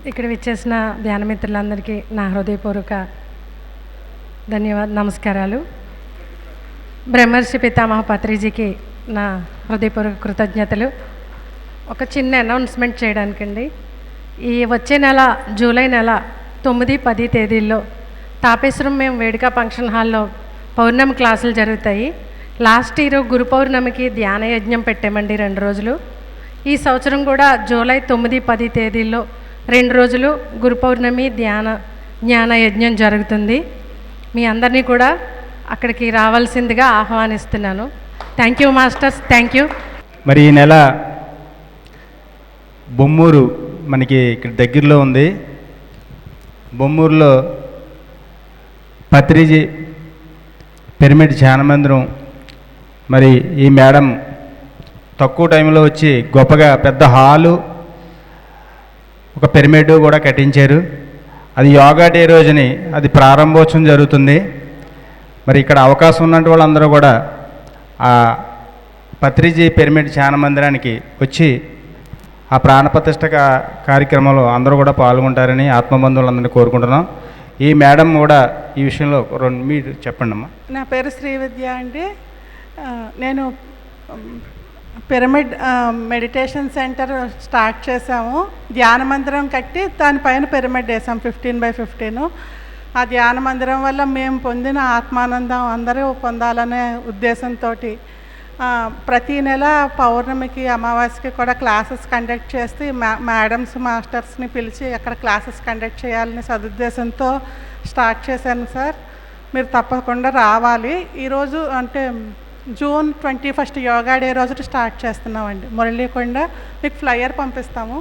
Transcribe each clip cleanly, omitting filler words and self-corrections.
ఇక్కడ విచ్చేసిన ధ్యానమిత్రులందరికీ నా హృదయపూర్వక నమస్కారాలు. బ్రహ్మర్షి పితామహ పత్రిజీకి నా హృదయపూర్వక కృతజ్ఞతలు. ఒక చిన్న అనౌన్స్మెంట్ చేయడానికండి. ఈ వచ్చే నెల జూలై నెల 9, 10 తేదీల్లో తాపేశ్వరం మేము వేడుక ఫంక్షన్ హాల్లో పౌర్ణమి క్లాసులు జరుగుతాయి. లాస్ట్ ఇయర్ గురు పౌర్ణమికి ధ్యాన యజ్ఞం పెట్టామండి 2 రోజులు. ఈ సంవత్సరం కూడా జూలై 9, 10 తేదీల్లో 2 రోజులు గురు పౌర్ణమి జ్ఞాన యజ్ఞం జరుగుతుంది. మీ అందరినీ కూడా అక్కడికి రావాల్సిందిగా ఆహ్వానిస్తున్నాను. Thank you masters, thank you. మరి ఈ నెల బొమ్మూరు మనకి ఇక్కడ దగ్గరలో ఉంది. బొమ్మూరులో పత్రిజీ పిరమిడ్ ధ్యాన మందిరం, మరి ఈ మేడం తక్కువ టైంలో వచ్చి గొప్పగా పెద్ద హాలు, ఒక పిరమిడ్ కూడా కట్టించారు. అది యోగా డే రోజుని అది ప్రారంభోత్సవం జరుగుతుంది. మరి ఇక్కడ అవకాశం ఉన్నట్టు వాళ్ళందరూ కూడా ఆ పత్రిజీ పిరమిడ్ ధ్యాన మందిరానికి వచ్చి ఆ ప్రాణప్రతిష్ఠ కార్యక్రమంలో అందరూ కూడా పాల్గొంటారని ఆత్మబంధువులందరినీ కోరుకుంటున్నాం. ఈ మేడం కూడా ఈ విషయంలో మీరు చెప్పండి అమ్మా. నా పేరు శ్రీవిద్య అండి. నేను పిరమిడ్ మెడిటేషన్ సెంటర్ స్టార్ట్ చేసాము. ధ్యాన మందిరం కట్టి దానిపైన పిరమిడ్ వేసాం 15x15. ఆ ధ్యాన మందిరం వల్ల మేము పొందిన ఆత్మానందం అందరూ పొందాలనే ఉద్దేశంతో ప్రతీ నెల పౌర్ణమికి అమావాస్యకి కూడా క్లాసెస్ కండక్ట్ చేసి మేడమ్స్ మాస్టర్స్ని పిలిచి అక్కడ క్లాసెస్ కండక్ట్ చేయాలని సదుద్దేశంతో స్టార్ట్ చేశాను సార్. మీరు తప్పకుండా రావాలి. ఈరోజు అంటే జూన్ 21 యోగా డే రోజు స్టార్ట్ చేస్తున్నామండి. మురళీకొండ మీకు ఫ్లయర్ పంపిస్తాము,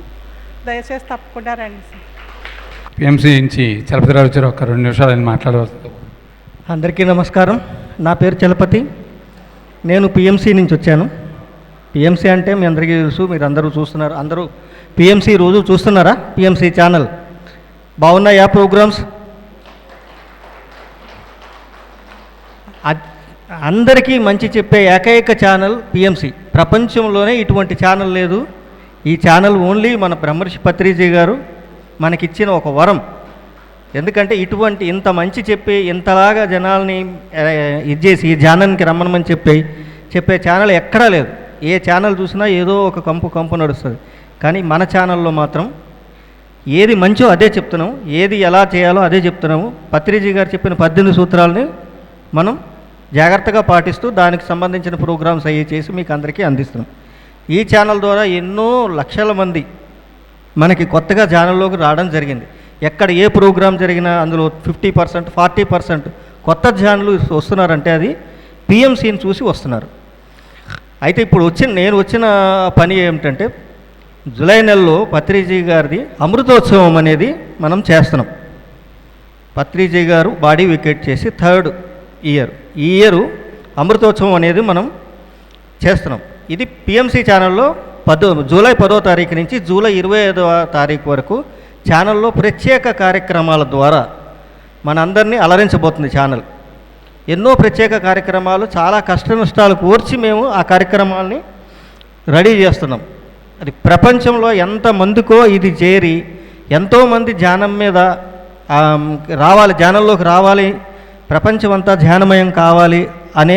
దయచేసి తప్పకుండా రండి సార్. పిఎంసి నుంచి చలపతిరావు వచ్చారు. ఒక 2 నిమిషాలు ఆయన మాట్లాడవచ్చు. అందరికీ నమస్కారం. నా పేరు చలపతి. నేను పిఎంసి నుంచి వచ్చాను. పిఎంసి అంటే మీ అందరికీ తెలుసు, మీరు అందరూ చూస్తున్నారు. అందరూ పిఎంసి రోజు చూస్తున్నారా? పిఎంసి ఛానల్ బాగున్నాయా ప్రోగ్రామ్స్? అందరికీ మంచి చెప్పే ఏకైక ఛానల్ పిఎంసి. ప్రపంచంలోనే ఇటువంటి ఛానల్ లేదు. ఈ ఛానల్ ఓన్లీ మన బ్రహ్మర్షి పత్రిజీ గారు మనకిచ్చిన ఒక వరం. ఎందుకంటే ఇటువంటి ఇంత మంచి చెప్పి ఇంతలాగా జనాల్ని ఇచ్చేసి ఈ ధ్యానానికి రమ్మనమని చెప్పే ఛానల్ ఎక్కడా లేదు. ఏ ఛానల్ చూసినా ఏదో ఒక కంపు నడుస్తుంది. కానీ మన ఛానల్లో మాత్రం ఏది మంచో అదే చెప్తున్నాము, ఏది ఎలా చేయాలో అదే చెప్తున్నాము. పత్రిజీ గారు చెప్పిన 18 సూత్రాలని మనం జాగ్రత్తగా పాటిస్తూ దానికి సంబంధించిన ప్రోగ్రామ్స్ అయ్యి చేసి మీకు అందరికీ అందిస్తున్నాం. ఈ ఛానల్ ద్వారా ఎన్నో లక్షల మంది మనకి కొత్తగా ఛానల్లోకి రావడం జరిగింది. ఎక్కడ ఏ ప్రోగ్రాం జరిగినా అందులో 50%, 40% కొత్త ఛానల్ వస్తున్నారంటే అది పిఎంసిని చూసి వస్తున్నారు. అయితే ఇప్పుడు నేను వచ్చిన పని ఏమిటంటే జూలై నెలలో పత్రిజీ గారిది అమృతోత్సవం అనేది మనం చేస్తున్నాం. పత్రిజీ గారు బాడీ వికెట్ చేసి 3rd ఇయర్ ఈ ఇయర్ అమృతోత్సవం అనేది మనం చేస్తున్నాం. ఇది పిఎంసి ఛానల్లో జూలై 10వ తారీఖు నుంచి జూలై 25వ తారీఖు వరకు ఛానల్లో ప్రత్యేక కార్యక్రమాల ద్వారా మనందరినీ అలరించబోతుంది ఛానల్. ఎన్నో ప్రత్యేక కార్యక్రమాలు, చాలా కష్ట నష్టాలు కోర్చి మేము ఆ కార్యక్రమాలని రెడీ చేస్తున్నాం. అది ప్రపంచంలో ఎంతమందికో ఇది చేరి ఎంతోమంది ధ్యానం మీద రావాలి, ధ్యానంలోకి రావాలి, ప్రపంచం అంతా ధ్యానమయం కావాలి అనే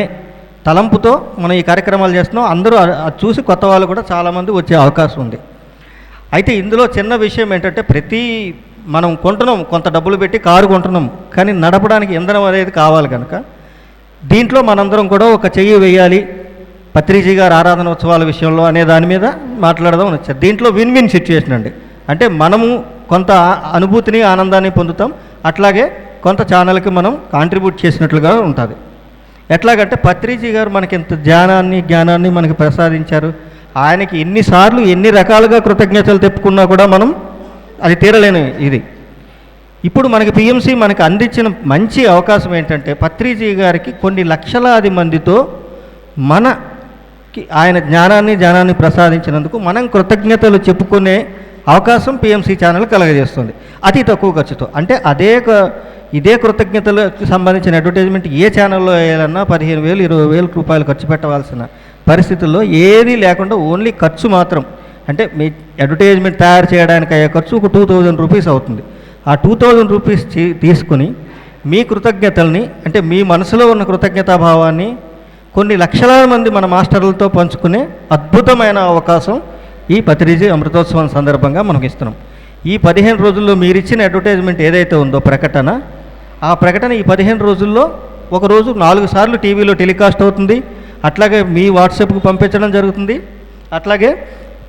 తలంపుతో మనం ఈ కార్యక్రమాలు చేస్తున్నాం. అందరూ అది చూసి కొత్త వాళ్ళు కూడా చాలామంది వచ్చే అవకాశం ఉంది. అయితే ఇందులో చిన్న విషయం ఏంటంటే మనం కొంటున్నాం, కొంత డబ్బులు పెట్టి కారు కొంటున్నాం, కానీ నడపడానికి ఇంధనం అనేది కావాలి కనుక దీంట్లో మనందరం కూడా ఒక చెయ్యి వేయాలి పత్రిజీ గారి ఆరాధనోత్సవాల విషయంలో అనే దాని మీద మాట్లాడదాం అని వచ్చారు. దీంట్లో విన్ సిచ్యుయేషన్ అండి. అంటే మనము కొంత అనుభూతిని ఆనందాన్ని పొందుతాం, అట్లాగే కొంత ఛానల్కి మనం కాంట్రిబ్యూట్ చేసినట్లుగా ఉంటుంది. ఎట్లాగంటే పత్రిజీ గారు మనకి ఇంత జ్ఞానాన్ని మనకి ప్రసాదించారు. ఆయనకి ఎన్నిసార్లు ఎన్ని రకాలుగా కృతజ్ఞతలు తెప్పుకున్నా కూడా మనం అది తీరలేని ఇది. ఇప్పుడు మనకి పిఎంసి మనకి అందించిన మంచి అవకాశం ఏంటంటే పత్రిజీ గారికి కొన్ని లక్షలాది మందితో ఆయన జ్ఞానాన్ని ప్రసాదించినందుకు మనం కృతజ్ఞతలు చెప్పుకునే అవకాశం పిఎంసి ఛానల్ కలగజేస్తుంది అతి తక్కువ ఖర్చుతో. అంటే ఇదే కృతజ్ఞతలకు సంబంధించిన అడ్వర్టైజ్మెంట్ ఏ ఛానల్లో వేయాలన్నా 15,000, 20,000 రూపాయలు ఖర్చు పెట్టవలసిన పరిస్థితుల్లో ఏదీ లేకుండా ఓన్లీ ఖర్చు మాత్రం అంటే మీ అడ్వర్టైజ్మెంట్ తయారు చేయడానికి అయ్యే ఖర్చు ఒక 2000 రూపీస్ అవుతుంది. ఆ 2000 రూపీస్ తీసుకుని మీ కృతజ్ఞతల్ని, అంటే మీ మనసులో ఉన్న కృతజ్ఞతాభావాన్ని కొన్ని లక్షలాది మంది మన మాస్టర్లతో పంచుకునే అద్భుతమైన అవకాశం ఈ పత్రిజీ అమృతోత్సవం సందర్భంగా మనకు ఇస్తున్నాం. ఈ 15 రోజుల్లో మీరు ఇచ్చిన అడ్వర్టైజ్మెంట్ ఏదైతే ఉందో ప్రకటన, ఆ ప్రకటన ఈ 15 రోజుల్లో ఒకరోజు 4 సార్లు టీవీలో టెలికాస్ట్ అవుతుంది. అట్లాగే మీ వాట్సాప్కి పంపించడం జరుగుతుంది. అట్లాగే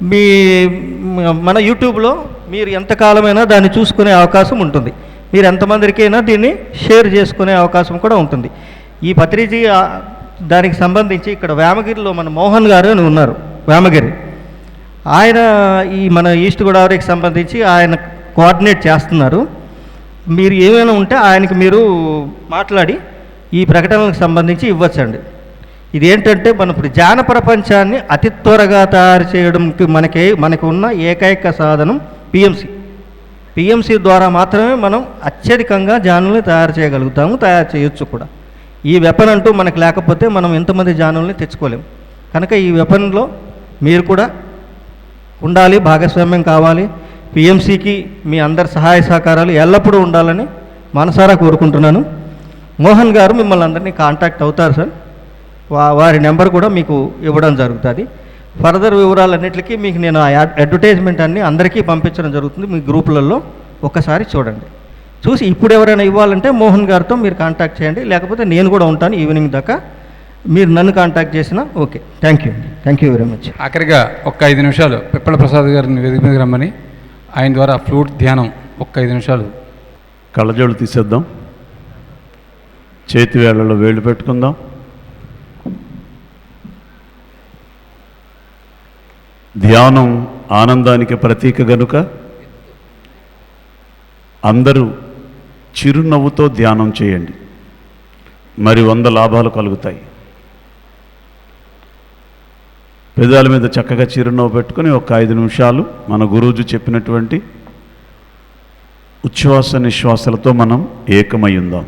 మీ మన యూట్యూబ్లో మీరు ఎంతకాలమైనా దాన్ని చూసుకునే అవకాశం ఉంటుంది. మీరు ఎంతమందికైనా దీన్ని షేర్ చేసుకునే అవకాశం కూడా ఉంటుంది. ఈ పత్రిజీ దానికి సంబంధించి ఇక్కడ వేమగిరిలో మన మోహన్ గారు అని ఉన్నారు, వేమగిరి. ఆయన ఈ మన ఈస్ట్ గోదావరికి సంబంధించి ఆయన కోఆర్డినేట్ చేస్తున్నారు. మీరు ఏమైనా ఉంటే ఆయనకి మీరు మాట్లాడి ఈ ప్రకటనలకు సంబంధించి ఇవ్వచ్చండి. ఇదేంటంటే మన ఇప్పుడు ధ్యాన ప్రపంచాన్ని అతి త్వరగా తయారు చేయడానికి మనకు ఉన్న ఏకైక సాధనం పిఎంసి ద్వారా మాత్రమే మనం అత్యధికంగా ధ్యానుల్ని తయారు చేయగలుగుతాము, తయారు చేయొచ్చు కూడా. ఈ వెపన్ అంటూ మనకు లేకపోతే మనం ఎంతమంది ధ్యానుల్ని తెచ్చుకోలేము. కనుక ఈ వెపన్లో మీరు కూడా ఉండాలి, భాగస్వామ్యం కావాలి. పిఎంసికి మీ అందరి సహాయ సహకారాలు ఎల్లప్పుడూ ఉండాలని మనసారా కోరుకుంటున్నాను. మోహన్ గారు మిమ్మల్ని అందరినీ కాంటాక్ట్ అవుతారు సార్. వారి నెంబర్ కూడా మీకు ఇవ్వడం జరుగుతుంది. ఫర్దర్ వివరాలన్నింటికి మీకు నేను ఆ అడ్వర్టైజ్మెంట్ అన్నీ అందరికీ పంపించడం జరుగుతుంది. మీ గ్రూపులలో ఒక్కసారి చూడండి. చూసి ఇప్పుడు ఎవరైనా ఇవ్వాలంటే మోహన్ గారితో మీరు కాంటాక్ట్ చేయండి, లేకపోతే నేను కూడా ఉంటాను ఈవినింగ్ దాకా. మీరు నన్ను కాంటాక్ట్ చేసినా okay. Thank you very much. ఆఖరిగా ఒక్క 5 నిమిషాలు పిప్పల ప్రసాద్ గారిని వేదిక మీదకి రమ్మని ఆయన ద్వారా ఫ్లూట్ ధ్యానం ఒక్క 5 నిమిషాలు. కళ్ళజోడు తీసేద్దాం, చేతి వేళ్ళలో వేళ్ళు పెట్టుకుందాం. ధ్యానం ఆనందానికి ప్రతీక గనుక అందరూ చిరునవ్వుతో ధ్యానం చేయండి, మరి 100 లాభాలు కలుగుతాయి. పెదాల మీద చక్కగా చిరునవ్వు పెట్టుకుని ఒక 5 నిమిషాలు మన గురూజీ చెప్పినటువంటి ఉచ్ఛ్వాస నిశ్వాసలతో మనం ఏకమై ఉందాం.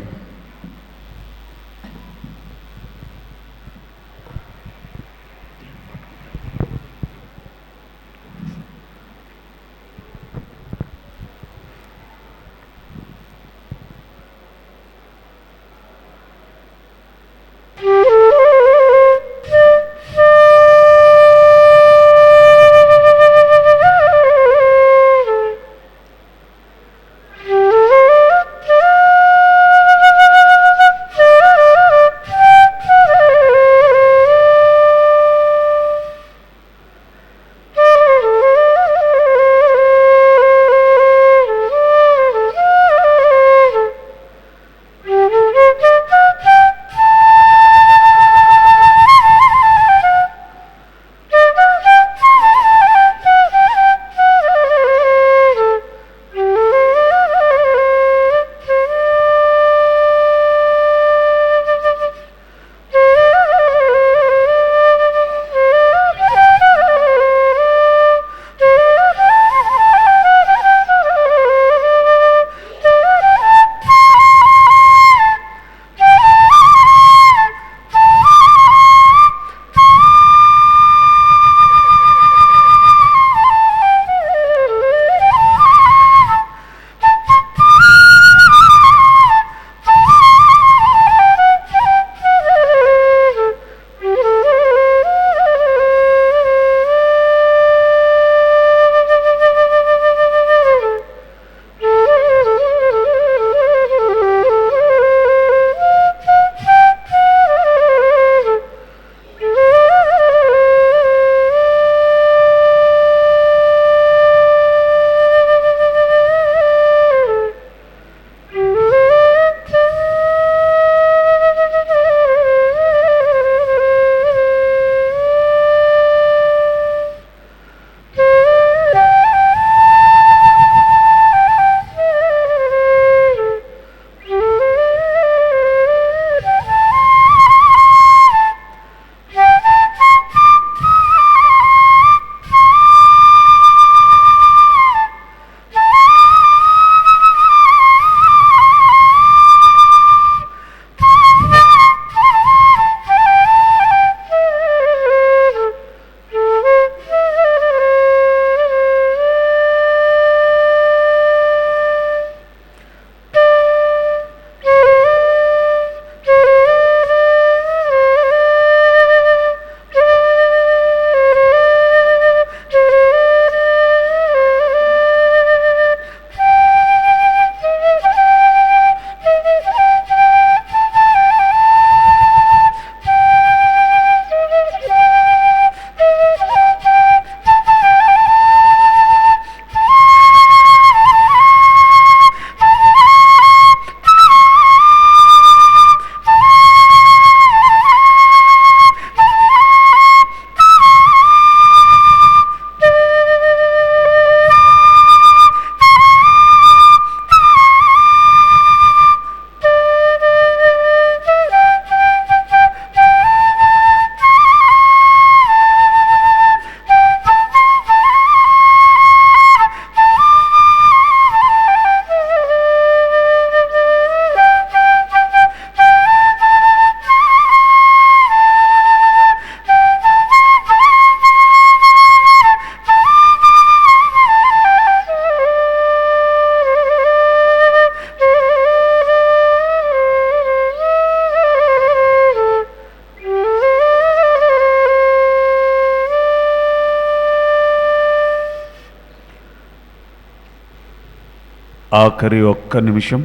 ఆఖరి ఒక్క నిమిషం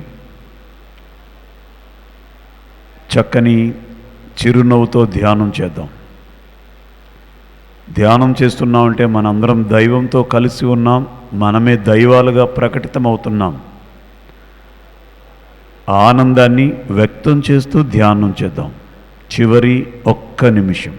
చక్కని చిరునవ్వుతో ధ్యానం చేద్దాం. ధ్యానం చేస్తున్నామంటే మనందరం దైవంతో కలిసి ఉన్నాం, మనమే దైవాలుగా ప్రకటితమవుతున్నాం. ఆనందాన్ని వ్యక్తం చేస్తూ ధ్యానం చేద్దాం. చివరి ఒక్క నిమిషం.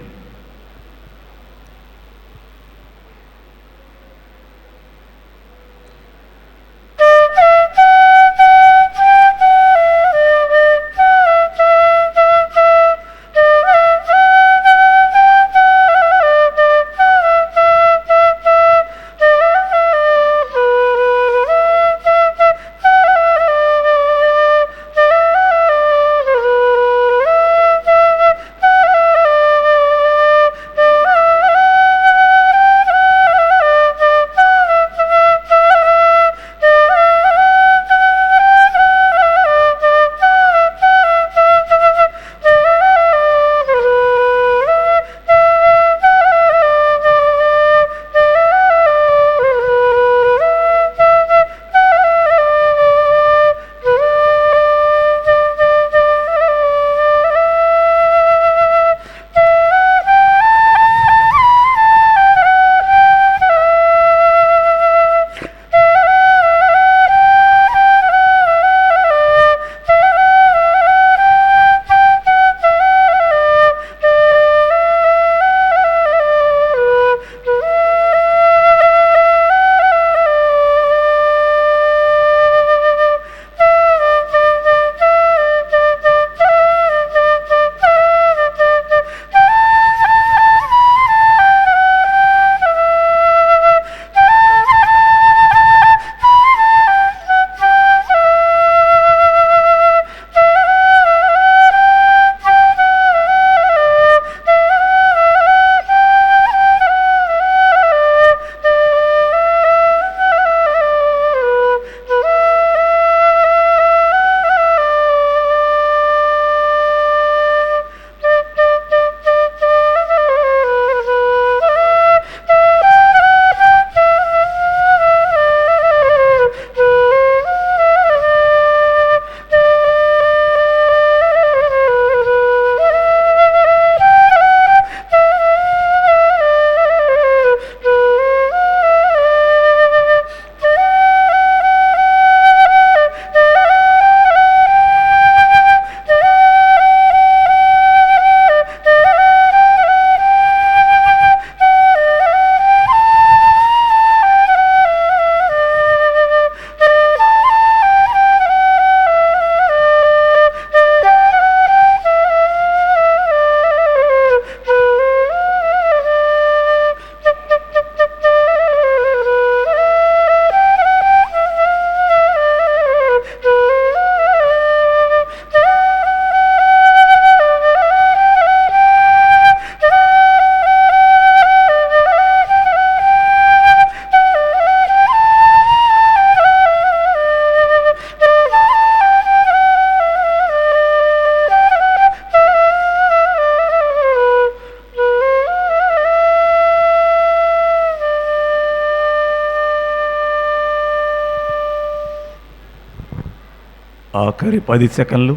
ఆఖరి 10 సెకన్లు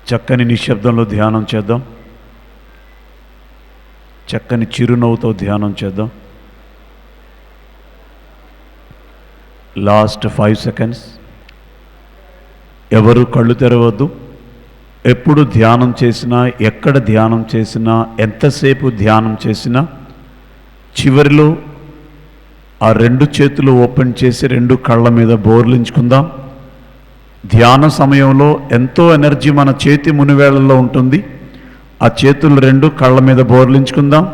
చక్కని నిశ్శబ్దంలో ధ్యానం చేద్దాం. చక్కని చిరునవ్వుతో ధ్యానం చేద్దాం. Last 5 seconds. ఎవరు కళ్ళు తెరవద్దు. ఎప్పుడు ధ్యానం చేసినా, ఎక్కడ ధ్యానం చేసినా, ఎంతసేపు ధ్యానం చేసినా చివరిలో ఆ 2 చేతులు ఓపెన్ చేసి 2 కళ్ళ మీద బోర్లించుకుందాం. ధ్యాన సమయంలో ఎంతో ఎనర్జీ మన చేతి మునివేళ్లలో ఉంటుంది. ఆ చేతులు 2 కళ్ళ మీద బోర్లించుకుందాం.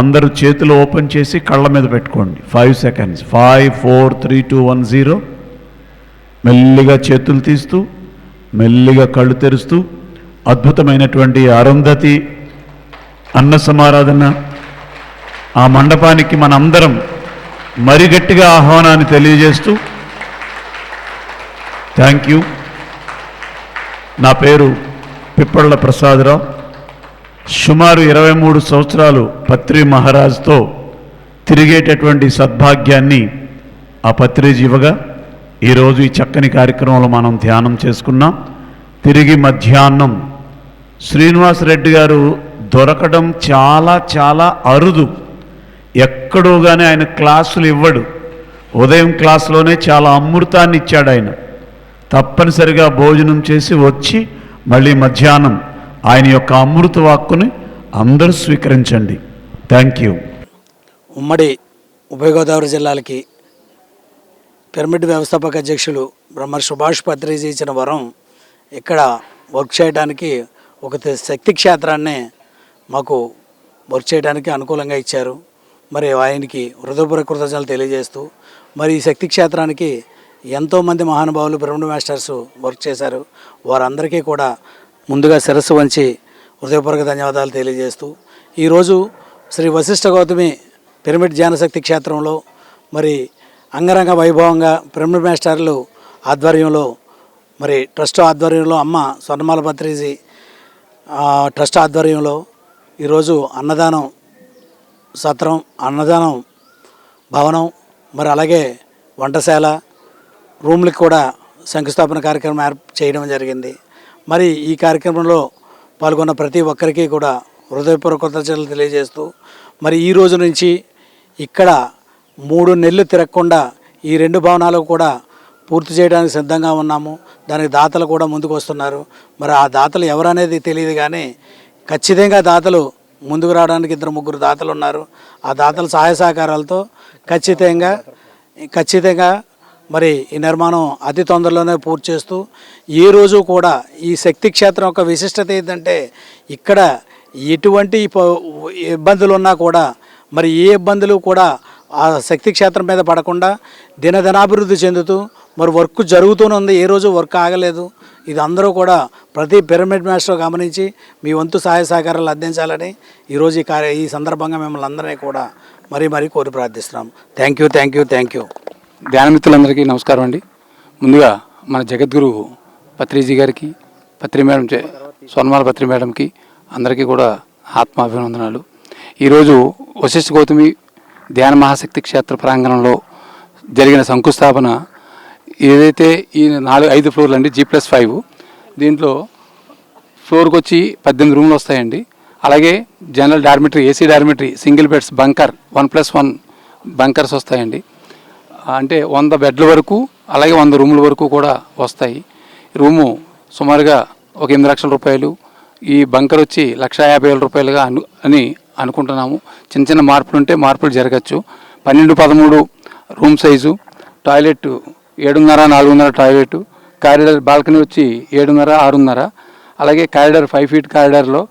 అందరూ చేతులు ఓపెన్ చేసి కళ్ళ మీద పెట్టుకోండి. 5 సెకండ్స్. 5 4 3 2 1 0. మెల్లిగా చేతులు తీస్తూ మెల్లిగా కళ్ళు తెరుస్తూ అద్భుతమైనటువంటి అరుంధతి అన్న సమారాధన ఆ మండపానికి మనందరం మరి గట్టిగా ఆహ్వానాన్ని తెలియజేస్తూ థ్యాంక్ యూ. నా పేరు పిప్పళ్ళ ప్రసాదరావు. సుమారు 23 సంవత్సరాలు పత్రి మహారాజ్తో తిరిగేటటువంటి సద్భాగ్యాన్ని ఆ పత్రిజీ ఇవ్వగా ఈరోజు ఈ చక్కని కార్యక్రమంలో మనం ధ్యానం చేసుకున్నాం. తిరిగి మధ్యాహ్నం శ్రీనివాసరెడ్డి గారు దొరకడం చాలా చాలా అరుదు. ఎక్కడో కానీ ఆయన క్లాసులు ఇవ్వడు. ఉదయం క్లాసులోనే చాలా అమృతాన్ని ఇచ్చాడు ఆయన. తప్పనిసరిగా భోజనం చేసి వచ్చి మళ్ళీ మధ్యాహ్నం ఆయన యొక్క అమృత వాక్కుని అందరూ స్వీకరించండి. Thank you. ఉమ్మడి ఉభయ గోదావరి జిల్లాలకి పిరమిడ్ వ్యవస్థాపక అధ్యక్షులు బ్రహ్మర్షి సుభాష్ పత్రిజీ ఇచ్చిన వరం ఇక్కడ వర్క్ చేయడానికి ఒక శక్తి క్షేత్రాన్ని మాకు వర్క్ చేయడానికి అనుకూలంగా ఇచ్చారు. మరి ఆయనకి హృదయపూర్వక కృతజ్ఞతలు తెలియజేస్తూ, మరి ఈ శక్తి క్షేత్రానికి ఎంతోమంది మహానుభావులు పిరమిడ్ మాస్టర్స్ వర్క్ చేశారు. వారందరికీ కూడా ముందుగా శిరస్సు వంచి హృదయపూర్వక ధన్యవాదాలు తెలియజేస్తూ, ఈరోజు శ్రీ వశిష్ఠ గౌతమి పిరమిడ్ ధ్యానశక్తి క్షేత్రంలో మరి అంగరంగ వైభవంగా పిరమిడ్ మాస్టర్లు ఆధ్వర్యంలో, మరి ట్రస్ట్ ఆధ్వర్యంలో, అమ్మ స్వర్ణమాల పత్రిజీ ట్రస్ట్ ఆధ్వర్యంలో ఈరోజు అన్నదానం సత్రం, అన్నదానం భవనం, మరి అలాగే వంటశాల రూమ్లకు కూడా శంకుస్థాపన కార్యక్రమం చేయడం జరిగింది. మరి ఈ కార్యక్రమంలో పాల్గొన్న ప్రతి ఒక్కరికి కూడా హృదయపూర్వక కృతజ్ఞతలు తెలియజేస్తూ, మరి ఈ రోజు నుంచి ఇక్కడ 3 నెలలు తిరగకుండా ఈ 2 భవనాలు కూడా పూర్తి చేయడానికి సిద్ధంగా ఉన్నాము. దానికి దాతలు కూడా ముందుకు వస్తున్నారు. మరి ఆ దాతలు ఎవరనేది తెలియదు, కానీ ఖచ్చితంగా దాతలు ముందుకు రావడానికి 2-3 దాతలు ఉన్నారు. ఆ దాతల సహాయ సహకారాలతో ఖచ్చితంగా మరి ఈ నిర్మాణం అతి తొందరలోనే పూర్తి చేస్తూ, ఏ రోజు కూడా ఈ శక్తి క్షేత్రం యొక్క విశిష్టత ఏంటంటే ఇక్కడ ఎటువంటి ఇబ్బందులు ఉన్నా కూడా, మరి ఏ ఇబ్బందులు కూడా ఆ శక్తి క్షేత్రం మీద పడకుండా దినదినాభివృద్ధి చెందుతూ మరి వర్క్ జరుగుతూనే ఉంది. ఏ రోజు వర్క్ ఆగలేదు. ఇది అందరూ కూడా ప్రతి పిరమిడ్ మాస్టర్ గమనించి మీ వంతు సహాయ సహకారాలు అందించాలని ఈరోజు ఈ సందర్భంగా మిమ్మల్ని అందరినీ కూడా మరీ కోరి ప్రార్థిస్తున్నాం. Thank you. ధ్యానమిత్రులందరికీ నమస్కారం అండి. ముందుగా మన జగద్గురు పత్రిజీ గారికి, పత్రి మేడం స్వర్ణమాల పత్రి మేడంకి అందరికీ కూడా ఆత్మాభివందనాలు. ఈరోజు వశిష్ఠ గౌతమి ధ్యాన మహాశక్తి క్షేత్ర ప్రాంగణంలో జరిగిన శంకుస్థాపన ఏదైతే ఈ 5 ఫ్లోర్లు అండి, G+5. దీంట్లో ఫ్లోర్కి వచ్చి 18 రూమ్లు వస్తాయండి. అలాగే general dormitory, AC dormitory, single beds, bunker 1+1 bunkers వస్తాయండి. అంటే 100 బెడ్ల వరకు, అలాగే 100 రూముల వరకు కూడా వస్తాయి. రూము సుమారుగా ఒక 8 లక్షల రూపాయలు, ఈ బంకర్ వచ్చి 1,50,000 రూపాయలుగా అని అనుకుంటున్నాము. చిన్న మార్పులు ఉంటే మార్పులు జరగచ్చు. 12-13 room size, toilet 7.5, 4.5 toilet, corridor balcony వచ్చి 7.5, 6.5. అలాగే కారిడార్ 5 ఫీట్ కారిడార్లో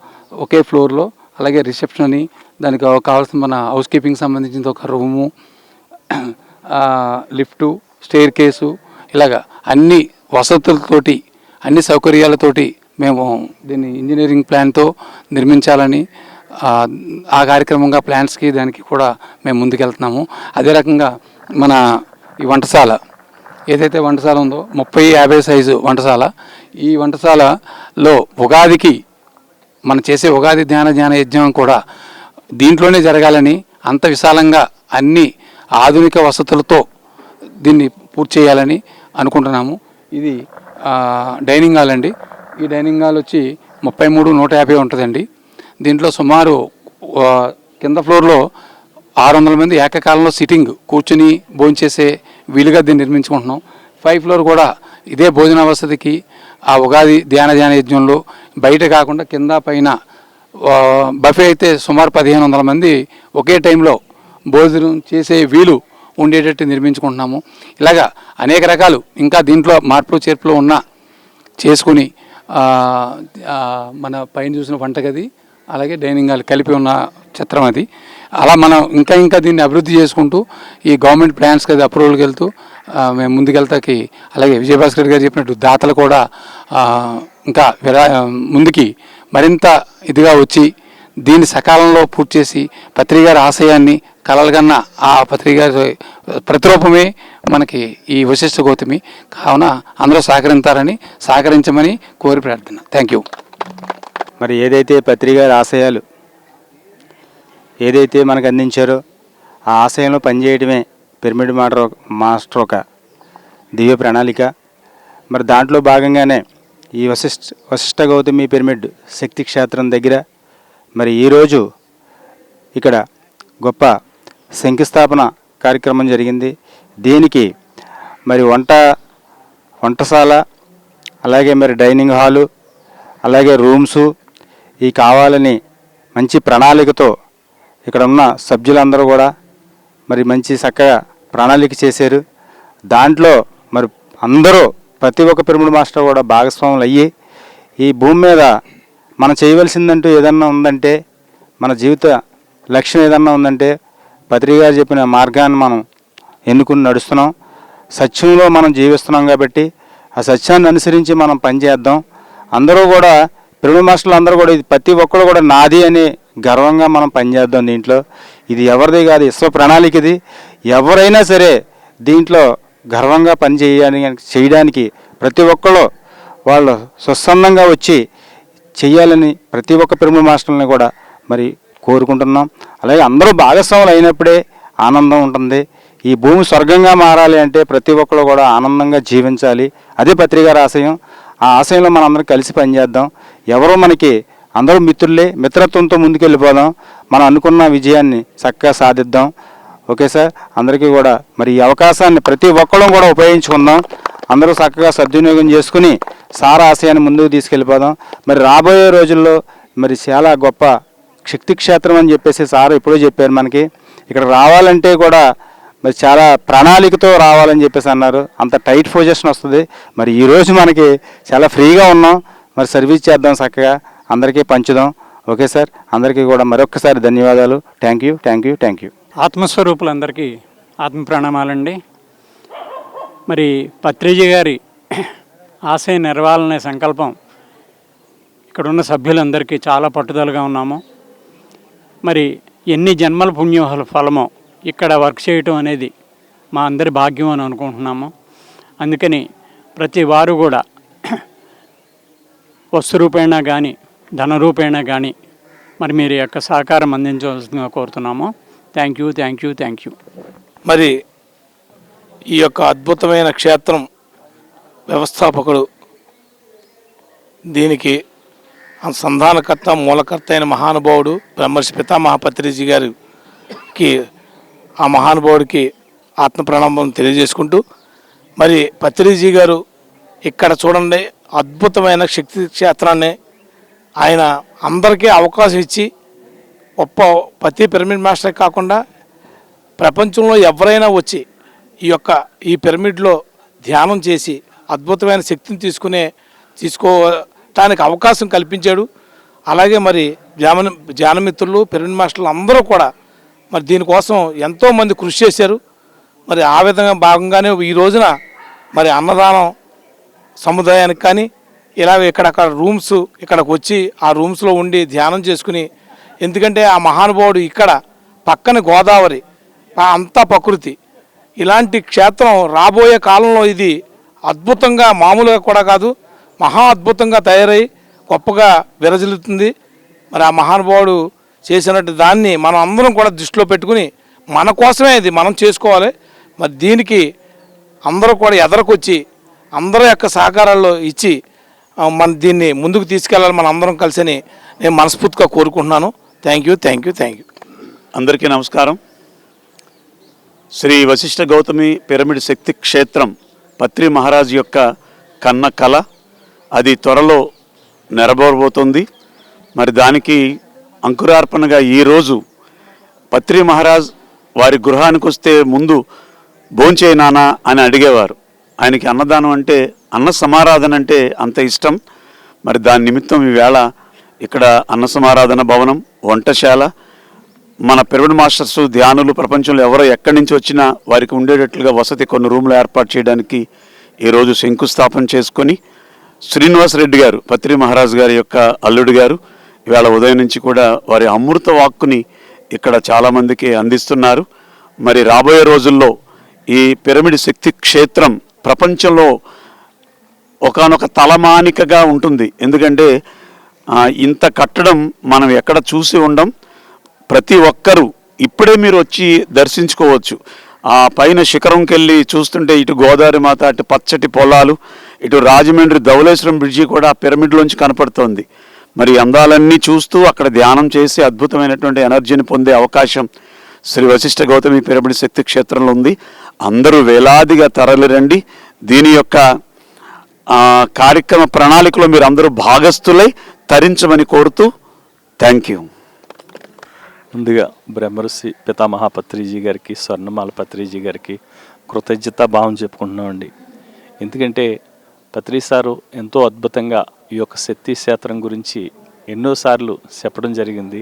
ఒకే ఫ్లోర్లో, అలాగే రిసెప్షన్ అని దానికి కావాల్సిన మన హౌస్ కీపింగ్ సంబంధించిన ఒక రూము, లిఫ్టు, స్టేర్ కేసు, ఇలాగా అన్ని వసతులతోటి, అన్ని సౌకర్యాలతోటి మేము దీన్ని ఇంజనీరింగ్ ప్లాన్తో నిర్మించాలని ఆ కార్యక్రమంగా ప్లాన్స్కి దానికి కూడా మేము ముందుకెళ్తున్నాము. అదే రకంగా మన ఈ వంటశాల ఏదైతే వంటశాల ఉందో 30-50 సైజు వంటశాల, ఈ వంటశాలలో ఉగాదికి మనం చేసే ఉగాది ధ్యాన యజ్ఞం కూడా దీంట్లోనే జరగాలని, అంత విశాలంగా అన్ని ఆధునిక వసతులతో దీన్ని పూర్తి చేయాలని అనుకుంటున్నాము. ఇది డైనింగ్ హాల్ అండి. ఈ డైనింగ్ హాల్ వచ్చి 33-150 ఉంటుందండి. దీంట్లో సుమారు కింద ఫ్లోర్లో 600 మంది ఏకకాలంలో సిట్టింగ్ కూర్చుని భోంచేసే వీలుగా దీన్ని నిర్మించుకుంటున్నాం. 5 ఫ్లోర్ కూడా ఇదే భోజన వసతికి ఆ ఉగాది ధ్యాన యజ్ఞంలో బయట కాకుండా కింద పైన బఫే అయితే సుమారు 1,500 మంది ఒకే టైంలో భోజనం చేసే వీలు ఉండేటట్టు నిర్మించుకుంటున్నాము. ఇలాగా అనేక రకాలు ఇంకా దీంట్లో మార్పులు చేర్పులు ఉన్నా చేసుకుని మన పైన చూసిన వంటగది, అలాగే డైనింగ్ హాల్ కలిపి ఉన్న చిత్రం అది. అలా మనం ఇంకా దీన్ని అభివృద్ధి చేసుకుంటూ ఈ గవర్నమెంట్ ప్లాన్స్కి అది అప్రూవల్కి వెళ్తూ మేము ముందుకెళ్తాకి, అలాగే విజయభాస్కర్ గారు చెప్పినట్టు దాతలు కూడా ఇంకా ముందుకి మరింత ఇదిగా వచ్చి దీన్ని సకాలంలో పూర్తి చేసి పత్రి గారి ఆశయాన్ని కలలుగన్న ఆ పత్రి గారి ప్రతిరూపమే మనకి ఈ వశిష్ఠ గౌతమి. కావున అందరూ సహకరించమని కోరి ప్రార్థన. Thank you. మరి ఏదైతే పత్రి గారి ఆశయాలు ఏదైతే మనకు అందించారో ఆ ఆశయంలో పనిచేయడమే పిరమిడ్ మాస్టర్ ఒక దివ్య ప్రణాళిక. మరి దాంట్లో భాగంగానే ఈ వశిష్ఠ గౌతమి పిరమిడ్ శక్తి క్షేత్రం దగ్గర మరి ఈరోజు ఇక్కడ గొప్ప శంకుస్థాపన కార్యక్రమం జరిగింది. దీనికి మరి వంటశాల, అలాగే మరి డైనింగ్ హాలు, అలాగే రూమ్సు ఈ కావాలని మంచి ప్రణాళికతో ఇక్కడ ఉన్న సభ్యులందరూ కూడా మరి మంచి చక్కగా ప్రణాళిక చేశారు. దాంట్లో మరి అందరూ ప్రతి ఒక్క పిరమిడ్ మాస్టర్ కూడా భాగస్వాములు అయ్యి ఈ భూమి మీద మనం చేయవలసిందంటూ ఏదన్నా ఉందంటే, మన జీవిత లక్ష్యం ఏదన్నా ఉందంటే పత్రిక గారు చెప్పిన మార్గాన్ని మనం ఎన్నుకుని నడుస్తున్నాం. సత్యంలో మనం జీవిస్తున్నాం కాబట్టి ఆ సత్యాన్ని అనుసరించి మనం పనిచేద్దాం. అందరూ కూడా పిరమిడ్ మాస్టర్లు అందరూ కూడా ఇది ప్రతి ఒక్కరు కూడా నాది అని గర్వంగా మనం పనిచేద్దాం. దీంట్లో ఇది ఎవరిది కాదు, విశ్వ ప్రణాళిక. ఇది ఎవరైనా సరే దీంట్లో గర్వంగా పని చేయడానికి ప్రతి ఒక్కరు వాళ్ళు స్వచ్ఛందంగా వచ్చి చెయ్యాలని ప్రతి ఒక్క పిరమిడ్ మాస్టర్ని కూడా మరి కోరుకుంటున్నాం. అలాగే అందరూ భాగస్వాములు అయినప్పుడే ఆనందం ఉంటుంది. ఈ భూమి స్వర్గంగా మారాలి అంటే ప్రతి ఒక్కరు కూడా ఆనందంగా జీవించాలి. అదే పత్రిక ఆశయం. ఆ ఆశయంలో మనం అందరం కలిసి పనిచేద్దాం. ఎవరో మనకి అందరూ మిత్రులే, మిత్రత్వంతో ముందుకెళ్ళిపోదాం. మనం అనుకున్న విజయాన్ని చక్కగా సాధిద్దాం. ఓకే సార్, అందరికీ కూడా మరి ఈ అవకాశాన్ని ప్రతి ఒక్కళ్ళం కూడా ఉపయోగించుకుందాం. అందరూ చక్కగా సద్వినియోగం చేసుకుని సార్ ఆశయాన్ని ముందుకు తీసుకెళ్ళిపోదాం. మరి రాబోయే రోజుల్లో మరి చాలా గొప్ప శక్తి క్షేత్రం అని చెప్పేసి సార్ ఎప్పుడూ చెప్పారు మనకి. ఇక్కడ రావాలంటే కూడా మరి చాలా ప్రణాళికతో రావాలని చెప్పేసి అన్నారు. అంత టైట్ పొజిషన్ వస్తుంది. మరి ఈరోజు మనకి చాలా ఫ్రీగా ఉన్నాం. మరి సర్వీస్ చేద్దాం, చక్కగా అందరికీ పంచుదాం. ఓకే సార్, అందరికీ కూడా మరొక్కసారి ధన్యవాదాలు. Thank you, thank you, thank you. ఆత్మస్వరూపులందరికీ ఆత్మ ప్రణామాలండి. మరి పత్రిజీ గారి ఆశయ నెరవేరాలనే సంకల్పం ఇక్కడున్న సభ్యులందరికీ చాలా పట్టుదలగా ఉన్నాము. మరి ఎన్ని జన్మల పుణ్య ఫలమో ఇక్కడ వర్క్ చేయటం అనేది మా అందరి భాగ్యం అని అనుకుంటున్నాము. అందుకని ప్రతి వారు కూడా వస్తు రూపేణా కానీ ధన రూపేణా కానీ మరి మీరు యొక్క సహకారం అందించవలసిందిగా కోరుతున్నాము. Thank you, thank you, thank you. మరి ఈ యొక్క అద్భుతమైన క్షేత్రం వ్యవస్థాపకుడు, దీనికి సంధానకర్త, మూలకర్త అయిన మహానుభావుడు బ్రహ్మర్షి పితామహ పత్రిజీ గారికి, ఆ మహానుభావుడికి ఆత్మ ప్రణామం తెలియజేసుకుంటూ, మరి పత్రిజీ గారు ఇక్కడ చూడండి అద్భుతమైన శక్తి క్షేత్రాన్ని ఆయన అందరికీ అవకాశం ఇచ్చి గొప్ప ప్రతి పిరమిడ్ మాస్టర్ కాకుండా ప్రపంచంలో ఎవరైనా వచ్చి ఈ పిరమిడ్లో ధ్యానం చేసి అద్భుతమైన శక్తిని తీసుకోవటానికి అవకాశం కల్పించాడు. అలాగే మరి ధ్యానమిత్రులు, పిరమిడ్ మాస్టర్లు అందరూ కూడా మరి దీనికోసం ఎంతోమంది కృషి చేశారు. మరి ఆ విధంగా భాగంగానే ఈ రోజున మరి అన్నదానం సముదాయానికి కానీ ఇలా ఇక్కడక్కడ రూమ్స్ ఇక్కడికి వచ్చి ఆ రూమ్స్లో ఉండి ధ్యానం చేసుకుని, ఎందుకంటే ఆ మహానుభావుడు ఇక్కడ పక్కన గోదావరి అంతా ప్రకృతి, ఇలాంటి క్షేత్రం రాబోయే కాలంలో ఇది అద్భుతంగా మామూలుగా కూడా కాదు, మహా అద్భుతంగా తయారై గొప్పగా విరజిల్లుతుంది. మరి ఆ మహానుభావుడు చేసినట్టు దాన్ని మనం అందరం కూడా దృష్టిలో పెట్టుకుని మన కోసమే ఇది మనం చేసుకోవాలి. మరి దీనికి అందరూ కూడా ఎదరకొచ్చి అందరి యొక్క సహకారాల్లో ఇచ్చి మన దీన్ని ముందుకు తీసుకెళ్ళాలి మన అందరం కలిసి నేను మనస్ఫూర్తిగా కోరుకుంటున్నాను. Thank you, thank you, thank you. అందరికీ నమస్కారం. శ్రీ వశిష్ఠ గౌతమి పిరమిడ్ శక్తి క్షేత్రం పత్రి మహారాజ్ యొక్క కన్న కళ, అది త్వరలో నెరవేరబోతుంది. మరి దానికి అంకురార్పణగా ఈరోజు పత్రి మహారాజ్ వారి గృహానికి వస్తే ముందు భోంచేయి నానా అని అడిగేవారు. ఆయనకి అన్నదానం అంటే, అన్న సమారాధన అంటే అంత ఇష్టం. మరి దాని నిమిత్తం ఈవేళ ఇక్కడ అన్న సమారాధన భవనం, వంటశాల, మన పిరమిడ్ మాస్టర్స్, ధ్యానులు ప్రపంచంలో ఎవరో ఎక్కడి నుంచి వచ్చినా వారికి ఉండేటట్లుగా వసతి కొన్ని రూమ్లు ఏర్పాటు చేయడానికి ఈరోజు శంకుస్థాపన చేసుకొని శ్రీనివాస్ రెడ్డి గారు, పత్రి మహారాజ్ గారి యొక్క అల్లుడు గారు, ఇవాళ ఉదయం నుంచి కూడా వారి అమృత వాక్కుని ఇక్కడ చాలామందికి అందిస్తున్నారు. మరి రాబోయే రోజుల్లో ఈ పిరమిడ్ శక్తి క్షేత్రం ప్రపంచంలో ఒకానొక తలమానికగా ఉంటుంది. ఎందుకంటే ఇంత కట్టడం మనం ఎక్కడ చూసి ఉండం. ప్రతి ఒక్కరూ ఇప్పుడే మీరు వచ్చి దర్శించుకోవచ్చు. ఆ పైన శిఖరంకి వెళ్ళి చూస్తుంటే ఇటు గోదావరి మాత, అటు పచ్చటి పొలాలు, ఇటు రాజమండ్రి ధవళేశ్వరం బ్రిడ్జి కూడా పిరమిడ్లోంచి కనపడుతోంది. మరి అందాలన్నీ చూస్తూ అక్కడ ధ్యానం చేసి అద్భుతమైనటువంటి ఎనర్జీని పొందే అవకాశం శ్రీ వశిష్ఠ గౌతమి పిరమిడ్ శక్తి క్షేత్రంలో ఉంది. అందరూ వేలాదిగా తరలిరండి. దీని యొక్క కార్యక్రమ ప్రణాళికలో మీరు అందరూ భాగస్థులై తరించమని కోరుతూ థ్యాంక్ యూ. ముందుగా బ్రహ్మర్షి పితామహ పత్రిజీ గారికి, స్వర్ణమాల పత్రిజీ గారికి కృతజ్ఞతా భావం చెప్పుకుంటున్నామండి. ఎందుకంటే పత్రి సారు ఎంతో అద్భుతంగా ఈ యొక్క శక్తి క్షేత్రం గురించి ఎన్నోసార్లు చెప్పడం జరిగింది.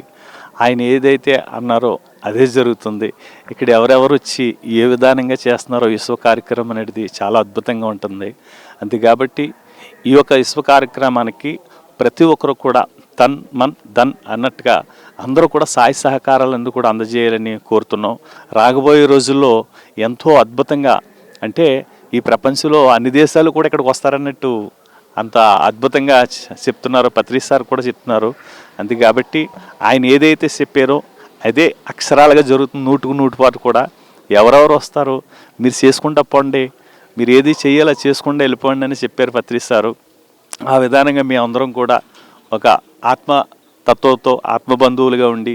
ఆయన ఏదైతే అన్నారో అదే జరుగుతుంది. ఇక్కడ ఎవరెవరు వచ్చి ఏ విధానంగా చేస్తున్నారో విశ్వ కార్యక్రమం అనేది చాలా అద్భుతంగా ఉంటుంది. అంతే కాబట్టి ఈ యొక్క విశ్వ కార్యక్రమానికి ప్రతి ఒక్కరు కూడా తన్ మన్ ధన్ అన్నట్టుగా అందరూ కూడా సాయ సహకారాలను కూడా అందజేయాలని కోరుతున్నాం. రాబోయే రోజుల్లో ఎంతో అద్భుతంగా, అంటే ఈ ప్రపంచంలో అన్ని దేశాలు కూడా ఇక్కడికి వస్తారన్నట్టు అంత అద్భుతంగా చెప్తున్నారు. పత్రి సార్ కూడా చెప్తున్నారు. అంతే కాబట్టి ఆయన ఏదైతే చెప్పారో అదే అక్షరాలుగా జరుగుతుంది. 100% కూడా ఎవరెవరు వస్తారో మీరు చేసుకుంటా పోండి, మీరు ఏది చేయాలో చేసుకుంటూ వెళ్ళిపోండి అని చెప్పారు పత్రి సారు. ఆ విధానంగా మీ అందరం కూడా ఒక ఆత్మతత్వంతో ఆత్మబంధువులుగా ఉండి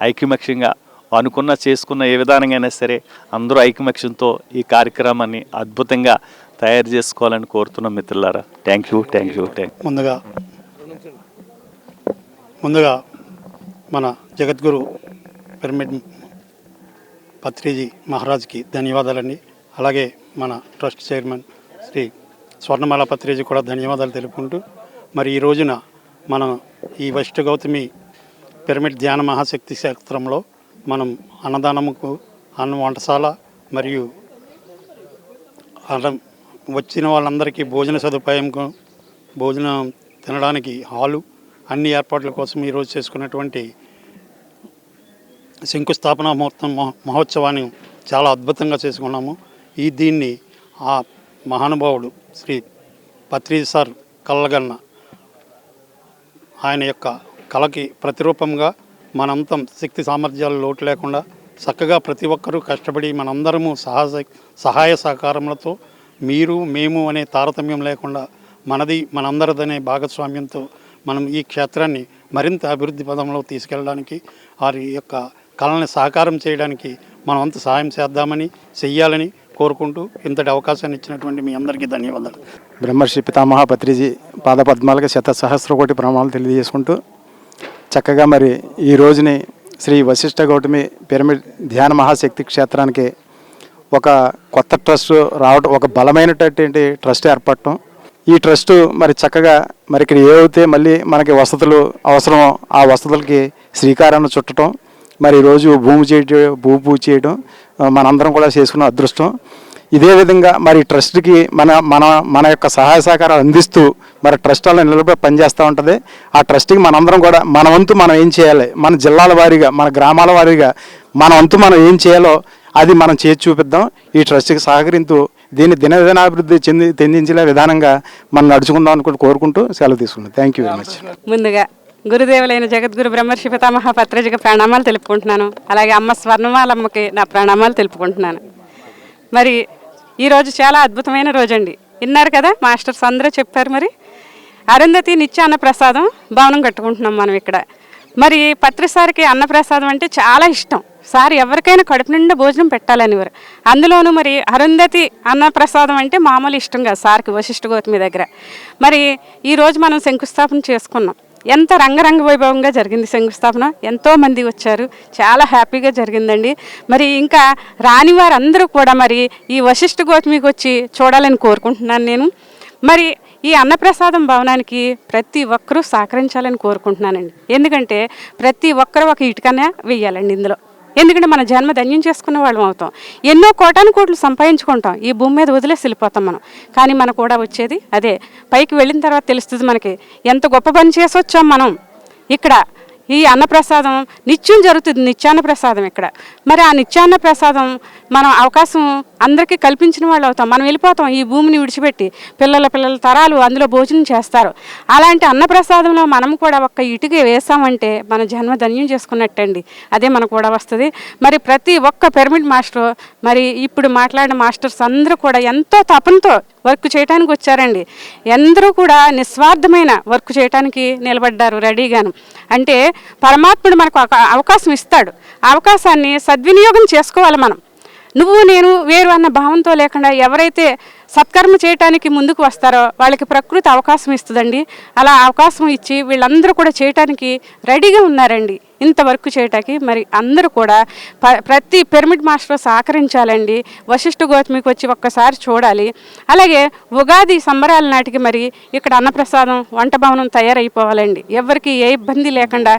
ఐక్యమత్యంగా అనుకున్న చేసుకున్న ఏ విధానంగా అయినా సరే అందరూ ఐకమత్యంతో ఈ కార్యక్రమాన్ని అద్భుతంగా తయారు చేసుకోవాలని కోరుతున్నాం మిత్రులారా. Thank you. ముందుగా మన జగద్గురు పిరమిడ్ పత్రిజీ మహారాజ్కి ధన్యవాదాలండి. అలాగే మన ట్రస్ట్ చైర్మన్ శ్రీ స్వర్ణమాల పత్రిజీ కూడా ధన్యవాదాలు తెలుపుకుంటూ, మరి ఈ రోజున మనం ఈ వశిష్ఠ గౌతమి పిరమిడ్ ధ్యాన మహాశక్తి క్షేత్రంలో మనం అన్నదానముకు వంటశాల మరియు వచ్చిన వాళ్ళందరికీ భోజన సదుపాయంకు, భోజనం తినడానికి హాలు, అన్ని ఏర్పాట్ల కోసం ఈరోజు చేసుకున్నటువంటి శంకుస్థాపన మహోత్సవాన్ని చాలా అద్భుతంగా చేసుకున్నాము. దీన్ని ఆ మహానుభావుడు శ్రీ పత్రి సార్ కళ్ళగన్న ఆయన యొక్క కళకి ప్రతిరూపంగా మనంతం శక్తి సామర్థ్యాలు లోటు లేకుండా చక్కగా ప్రతి ఒక్కరూ కష్టపడి మనందరము సహాయ సహకారములతో మీరు మేము అనే తారతమ్యం లేకుండా మనది మనందరిదనే భాగస్వామ్యంతో మనం ఈ క్షేత్రాన్ని మరింత అభివృద్ధి పదంలో తీసుకెళ్ళడానికి వారి యొక్క కళని సహకారం చేయడానికి మనమంతా సహాయం చేద్దామని చెయ్యాలని కోరుకుంటూ ఇంతటి అవకాశాన్ని ఇచ్చినటువంటి మీ అందరికీ ధన్యవాదాలు. బ్రహ్మర్షి పితామహ పత్రిజీ పాదపద్మాలకు 100 కోటి ప్రణామాలు తెలియజేసుకుంటూ చక్కగా మరి ఈ రోజుని శ్రీ వశిష్ఠ గౌతమి పిరమిడ్ ధ్యాన మహాశక్తి క్షేత్రానికి ఒక కొత్త ట్రస్ట్ రావడం, ఒక బలమైనటువంటి ట్రస్ట్ ఏర్పడటం, ఈ ట్రస్ట్ మరి చక్కగా మరి ఇక్కడ ఏవైతే మళ్ళీ మనకి వసతులు అవసరమో ఆ వసతులకి శ్రీకారాన్ని చుట్టడం, మరి ఈరోజు భూమి పూజ చేయడం మనందరం కూడా చేసుకున్న అదృష్టం. ఇదే విధంగా మరి ట్రస్ట్కి మన యొక్క సహాయ సహకారాలు అందిస్తూ మరి ట్రస్ట్ వాళ్ళని నిలబడి పనిచేస్తూ ఉంటుంది. ఆ ట్రస్ట్కి మనందరం కూడా మన వంతు మనం ఏం చేయాలి, మన జిల్లాల వారీగా, మన గ్రామాల వారీగా మన వంతు మనం ఏం చేయాలో అది మనం చేసి చూపిద్దాం. ఈ ట్రస్ట్కి సహకరిస్తూ దీన్ని దినదినాభివృద్ధి చెందించే విధానంగా మనం నడుచుకుందాం అనుకుంటూ కోరుకుంటూ సెలవు తీసుకున్నాం. Thank you very much. ముందుగా గురుదేవులైన జగద్గురు బ్రహ్మర్షి పితామహ పత్రిజీకి ప్రణామాలు తెలుపుకుంటున్నాను. అలాగే అమ్మ స్వర్ణమాలమ్మకి నా ప్రణామాలు తెలుపుకుంటున్నాను. మరి ఈరోజు చాలా అద్భుతమైన రోజండి. విన్నారు కదా, మాస్టర్స్ అందరూ చెప్పారు. మరి అరుంధతి నిత్య అన్నప్రసాదం భవనం కట్టుకుంటున్నాం మనం ఇక్కడ. మరి పత్రిసారికి అన్నప్రసాదం అంటే చాలా ఇష్టం. సార్ ఎవరికైనా కడుపు నిండా భోజనం పెట్టాలనివారు. అందులోనూ మరి అరుంధతి అన్నప్రసాదం అంటే మామూలు ఇష్టం కాదు సార్కి వశిష్ఠ గౌతమి దగ్గర. మరి ఈరోజు మనం శంకుస్థాపన చేసుకున్నాం. ఎంత రంగరంగ వైభవంగా జరిగింది శంకుస్థాపన. ఎంతోమంది వచ్చారు, చాలా హ్యాపీగా జరిగిందండి. మరి ఇంకా రాని వారందరూ కూడా మరి ఈ వశిష్ఠ గౌతమికి వచ్చి చూడాలని కోరుకుంటున్నాను నేను. మరి ఈ అన్నప్రసాదం భవనానికి ప్రతి ఒక్కరూ సహకరించాలని కోరుకుంటున్నానండి. ఎందుకంటే ప్రతి ఒక్కరూ ఒక ఇటుకనే వెయ్యాలండి ఇందులో. ఎందుకంటే మన జన్మ ధన్యం చేసుకున్న వాళ్ళం అవుతాం. ఎన్నో కోట్లు సంపాదించుకుంటాం, ఈ భూమి మీద వదిలేసి వెళ్ళిపోతాం మనం. కానీ మనకు కూడా వచ్చేది అదే. పైకి వెళ్ళిన తర్వాత తెలుస్తుంది మనకి ఎంత గొప్ప పని చేసి వచ్చాం మనం. ఇక్కడ ఈ అన్నప్రసాదం నిత్యం జరుగుతుంది, నిత్యాన్న ప్రసాదం ఇక్కడ. మరి ఆ నిత్యాన్న ప్రసాదం మనం అవకాశం అందరికీ కల్పించిన వాళ్ళు అవుతాం. మనం వెళ్ళిపోతాం ఈ భూమిని విడిచిపెట్టి, పిల్లల తరాలు అందులో భోజనం చేస్తారు. అలాంటి అన్నప్రసాదంలో మనం కూడా ఒక్క ఇటుక వేసామంటే మన జన్మ ధన్యం చేసుకున్నట్టండి. అదే మనకు కూడా వస్తుంది. మరి ప్రతి ఒక్క పిరమిడ్ మాస్టర్, మరి ఇప్పుడు మాట్లాడిన మాస్టర్స్ అందరూ కూడా ఎంతో తపనతో వర్క్ చేయడానికి వచ్చారండి. అందరూ కూడా నిస్వార్థమైన వర్క్ చేయడానికి నిలబడ్డారు రెడీగాను. అంటే పరమాత్ముడు మనకు ఒక అవకాశం ఇస్తాడు. ఆ అవకాశాన్ని సద్వినియోగం చేసుకోవాలి మనం. నువ్వు నేను వేరు అన్న భావంతో లేకుండా ఎవరైతే సత్కర్మ చేయటానికి ముందుకు వస్తారో వాళ్ళకి ప్రకృతి అవకాశం ఇస్తుందండి. అలా అవకాశం ఇచ్చి వీళ్ళందరూ కూడా చేయటానికి రెడీగా ఉన్నారండి. ఇంత వర్క్ చేయటానికి మరి అందరూ కూడా ప్రతి పిరమిడ్ మాస్టర్ సహకరించాలండి. వశిష్ఠ గౌతమికి వచ్చి ఒక్కసారి చూడాలి. అలాగే ఉగాది సంబరాల నాటికి మరి ఇక్కడ అన్నప్రసాదం వంట భవనం తయారైపోవాలండి. ఎవరికి ఏ ఇబ్బంది లేకుండా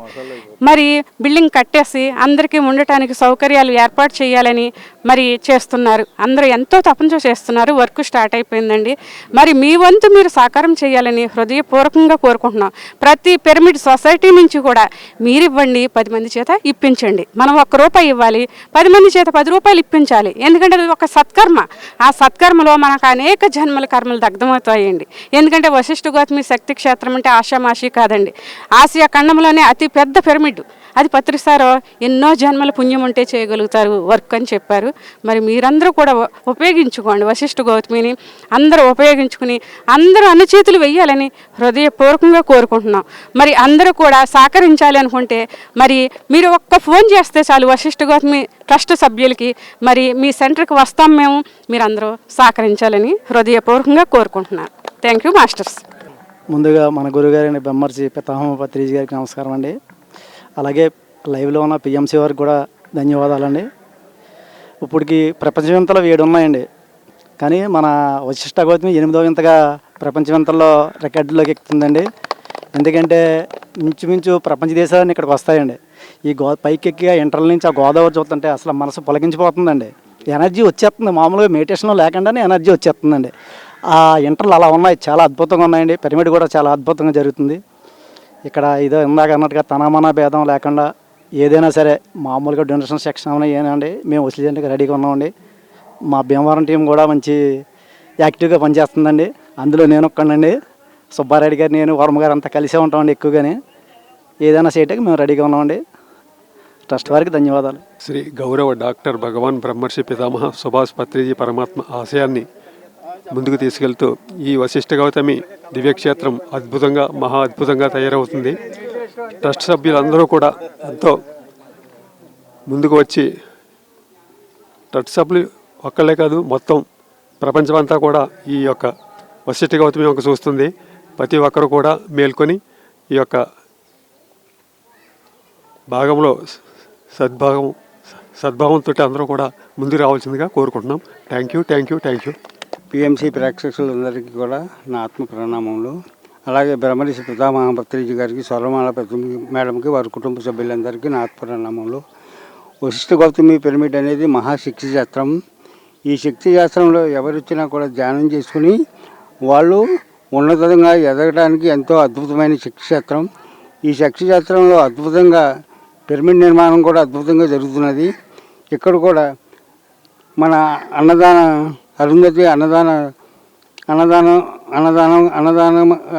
మరి బిల్డింగ్ కట్టేసి అందరికీ ఉండటానికి సౌకర్యాలు ఏర్పాటు చేయాలని మరి చేస్తున్నారు. అందరూ ఎంతో తపన చేస్తున్నారు. వర్క్ స్టార్ట్ అయిపోయిందండి. మరి మీ వంతు మీరు సాకారం చేయాలని హృదయపూర్వకంగా కోరుకుంటున్నాం. ప్రతి పిరమిడ్ సొసైటీ నుంచి కూడా మీరు ఇవ్వండి, 10 మంది చేత ఇప్పించండి. మనం ₹1 ఇవ్వాలి, 10 మంది చేత ₹10 ఇప్పించాలి. ఎందుకంటే అది ఒక సత్కర్మ. ఆ సత్కర్మలో మనకు అనేక జన్మల కర్మలు దగ్ధమవుతాయండి. ఎందుకంటే వశిష్ఠ గౌతమి శక్తి క్షేత్రం అంటే ఆషామాషి కాదండి. ఆసియా ఖండంలోనే అతి పెద్ద పిరమిడ్ అది. పత్రిసారో ఎన్నో జన్మల పుణ్యం ఉంటే చేయగలుగుతారు వర్క్ అని చెప్పారు. మరి మీరందరూ కూడా ఉపయోగించుకోండి. వశిష్ఠ గౌతమిని అందరూ ఉపయోగించుకుని అందరూ అన్ని చేతులు వెయ్యాలని హృదయపూర్వకంగా కోరుకుంటున్నాం. మరి అందరూ కూడా సహకరించాలి అనుకుంటే మరి మీరు ఒక్క ఫోన్ చేస్తే చాలు వశిష్ఠ గౌతమి ట్రస్ట్ సభ్యులకి, మరి మీ సెంటర్కి వస్తాం మేము, మీరందరూ సహకరించాలని హృదయపూర్వకంగా కోరుకుంటున్నాను. Thank you masters. ముందుగా మన గురుగారైన బ్రహ్మర్షి పితామహ పత్రిజీ గారికి నమస్కారం అండి. అలాగే లైవ్లో ఉన్న పిఎంసి వారికి కూడా ధన్యవాదాలండి. ఇప్పటికి ప్రపంచవింతలో 7 ఉన్నాయండి. కానీ మన వశిష్ఠ గౌతమి 8వ వింతగా ప్రపంచవింతల్లో రికార్డులోకి ఎక్కుతుందండి. ఎందుకంటే మించుమించు ప్రపంచ దేశాలన్నీ ఇక్కడికి వస్తాయండి. ఈ పైకి ఎక్కి ఇంటర్ల నుంచి ఆ గోదావరి చూస్తుంటే అసలు మనసు పులకించిపోతుందండి. ఎనర్జీ వచ్చేస్తుంది. మామూలుగా మెడిటేషన్ లేకుండానే ఎనర్జీ వచ్చేస్తుందండి. ఆ ఇంటర్లు అలా ఉన్నాయి, చాలా అద్భుతంగా ఉన్నాయండి. పిరమిడ్ కూడా చాలా అద్భుతంగా జరుగుతుంది ఇక్కడ. ఇదో ఇందాక అన్నట్టుగా తనమన భేదం లేకుండా ఏదైనా సరే మామూలుగా డొనేషన్ సెక్షన్ అవునా ఏనండి, మేము వసూలు రెడీగా ఉన్నామండి. మా భీమవరం టీం కూడా మంచి యాక్టివ్గా పనిచేస్తుందండి. అందులో నేను ఒక్కనండి, సుబ్బారెడ్డి గారు, నేను, వర్మ గారు అంతా కలిసే ఉంటామండి. ఎక్కువగానే ఏదైనా చేయటానికి మేము రెడీగా ఉన్నామండి. ట్రస్ట్ వారికి ధన్యవాదాలు. శ్రీ గౌరవ డాక్టర్ భగవాన్ బ్రహ్మర్షి పితామహ సుభాష్ పత్రిజీ పరమాత్మ ఆశయాన్ని ముందుకు తీసుకెళ్తూ ఈ వశిష్ఠ గౌతమి దివ్యక్షేత్రం అద్భుతంగా, మహా అద్భుతంగా తయారవుతుంది. ట్రస్ట్ సభ్యులందరూ కూడా ఎంతో ముందుకు వచ్చి, ట్రస్ట్ సభ్యులు ఒక్కళ్ళే కాదు మొత్తం ప్రపంచమంతా కూడా ఈ యొక్క వశిష్ఠ గౌతమి యొక్క చూస్తుంది. ప్రతి ఒక్కరు కూడా మేల్కొని ఈ యొక్క భాగంలో సద్భావంతో అందరూ కూడా ముందుకు రావాల్సిందిగా కోరుకుంటున్నాం. Thank you. పిఎంసి ప్రేక్షకులందరికీ కూడా నా ఆత్మ ప్రణామములు. అలాగే బ్రహ్మర్షి పితామహ పత్రిజీ గారికి, స్వర్ణమాల మేడంకి, వారి కుటుంబ సభ్యులందరికీ నా ఆత్మ ప్రణామములు. వశిష్ఠ గౌతమి పిరమిడ్ అనేది మహాశక్తి శాస్త్రం. ఈ శక్తి శాస్త్రంలో ఎవరు వచ్చినా కూడా ధ్యానం చేసుకుని వాళ్ళు ఉన్నతంగా ఎదగడానికి ఎంతో అద్భుతమైన శక్తి శాస్త్రం. ఈ శక్తి శాస్త్రంలో అద్భుతంగా పిరమిడ్ నిర్మాణం కూడా అద్భుతంగా జరుగుతున్నది. ఇక్కడ కూడా మన అరుంధతి